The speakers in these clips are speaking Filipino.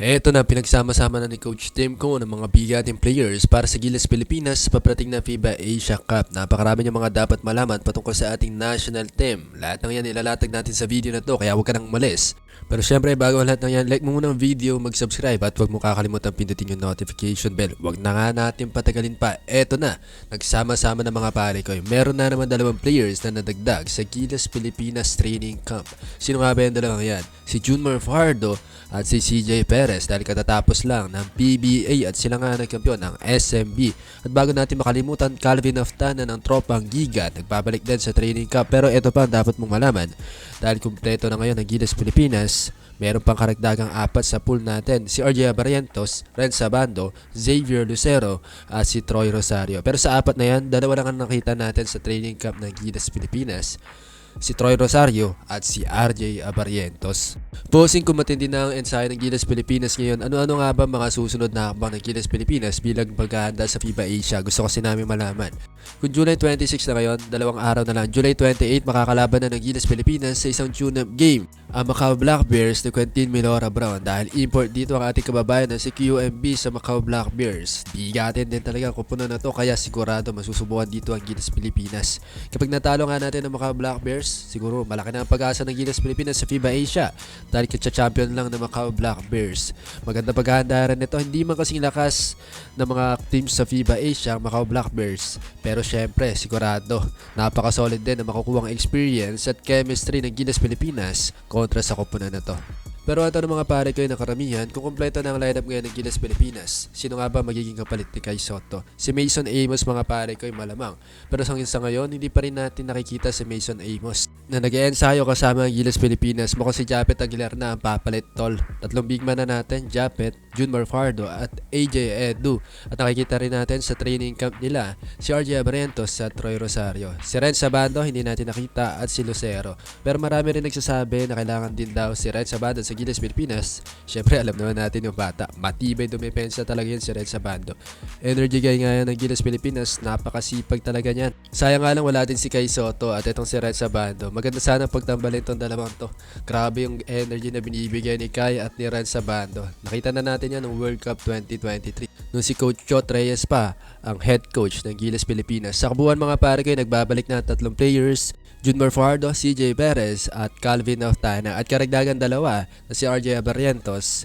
Eto na, pinagsama-sama na ni Coach Tim ko ng mga bigating players para sa Gilas Pilipinas sa paparating na FIBA Asia Cup. Napakarami ng mga dapat malaman patungkol sa ating national team. Lahat ng yan ilalatag natin sa video na to, kaya huwag ka nang umalis. Pero syempre, bago ang lahat ng yan, like mo muna ang video, mag-subscribe at huwag mo kakalimutan pindutin yung notification bell. Huwag na nga natin patagalin pa. Eto na, nagsama-sama ng mga pare ko. Meron na naman dalawang players na nadagdag sa Gilas Pilipinas Training Camp. Sino nga ba yung dalawang yan? Si Junmar Fajardo at si CJ Perez dahil katatapos lang ng PBA at sila nga nagkampiyon ng SMB. At bago natin makalimutan, Calvin Aftana ng Tropang Giga nagbabalik din sa training camp. Pero ito pa ang dapat mong malaman dahil kumpleto na ngayon ang Gilas Pilipinas. Meron pang karagdagang apat sa pool natin, si RJ Barrientos, Ren Sabando, Xavier Lucero at si Troy Rosario. Pero sa apat na yan, dalawa lang ang nakita natin sa training camp ng Gilas Pilipinas, si Troy Rosario at si RJ Barrientos. Posing kung matindi na ang ensayo ng Gilas Pilipinas ngayon, ano-ano nga ba mga susunod na hakbang ng Gilas Pilipinas bilang paghahanda sa FIBA Asia? Gusto kasi namin malaman. Kung July 26 na ngayon, dalawang araw na lang, July 28 makakalaban na ng Gilas Pilipinas sa isang tune-up game ang Macau Black Bears ni Quentin Milora Brown dahil import dito ang ating kababayan na si QMB sa Macau Black Bears. Bigatin din talaga ang kupunan na to, kaya sigurado masusubukan dito ang Gilas Pilipinas. Kapag natalo nga natin ang Macau Black Bears, siguro malaki na ang pag-asa ng Gilas Pilipinas sa FIBA Asia dahil katsa-champion lang ng Macau Black Bears. Maganda paghahanda rin nito, hindi man kasing lakas ng mga teams sa FIBA Asia ang Macau Black Bears, pero syempre sigurado napaka-solid din na makukuha ang experience at chemistry ng Gilas Pilipinas kontra sa koponan na to. Pero ito ng mga pare ko yung nakaramihan, kung kompleto na ang lineup ngayon ng Gilas Pilipinas, sino nga ba magiging kapalit ni Kai Sotto? Si Mason Amos mga pare ko yung malamang. Pero sa ngayon, hindi pa rin natin nakikita si Mason Amos na nag-e-ensayo kasama ang Gilas Pilipinas. Mukhang si Japet Aguilar na ang papalit, tol. Tatlong big man na natin, Japet, Junmar Fajardo at AJ Edu. At nakikita rin natin sa training camp nila si RJ Barrientos at Troy Rosario. Si Ren Sabando hindi natin nakita at si Lucero. Pero marami rin nagsasabi na kailangan din daw si Ren Sabando sa Gilas Pilipinas. Syempre alam naman natin yung bata, matibay dumepensa talaga yan si Ren Sabando. Energy guy nga yan ng Gilas Pilipinas, napakasipag talaga niyan. Sayang nga lang wala din si Kai Sotto at itong si Ren Sabando. Maganda sana pagtambalin tong dalawang to. Grabe yung energy na binibigay ni Kai at ni Ren Sabando. Nakita na natin yan ng World Cup 2023 nung si Coach Chot Reyes pa ang head coach ng Gilas Pilipinas. Sa kabuuan mga pare ko, nagbabalik na tatlong players, Junmar Fajardo, CJ Perez at Calvin Aftana, at karagdagan dalawa na si RJ Barrientos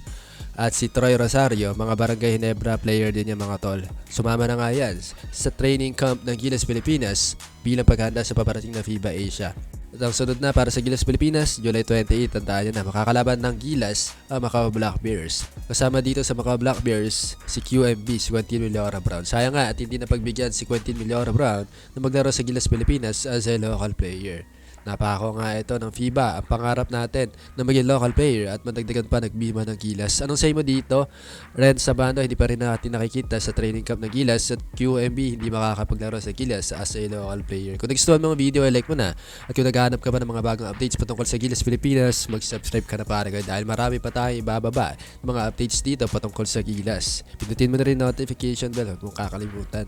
at si Troy Rosario, mga Barangay Ginebra player din yung mga tol. Sumama na nga yan sa training camp ng Gilas Pilipinas bilang paghanda sa paparating na FIBA Asia. At ang sunod na para sa Gilas Pilipinas, July 28, tandaan nyo na makakalaban ng Gilas ang Macau Black Bears. Kasama dito sa Macau Black Bears si QMB, si Quentin Milora Brown. Sayang nga at hindi napagbigyan si Quentin Milora Brown na maglaro sa Gilas Pilipinas as a local player. Napako nga ito ng FIBA, ang pangarap natin na maging local player at madagdagan pa nagbima ng Gilas. Anong say mo dito? Ren Sabando hindi pa rin natin nakikita sa training camp ng Gilas at QMB hindi makakapaglaro sa Gilas as a local player. Kung nagustuhan mo ang video, like mo na. At kung naghahanap ka pa ng mga bagong updates patungkol sa Gilas Pilipinas, mag-subscribe ka na para dahil marami pa tayong ibababa ng mga updates dito patungkol sa Gilas. Pindutin mo na rin notification bell, huwag mong kakalimutan.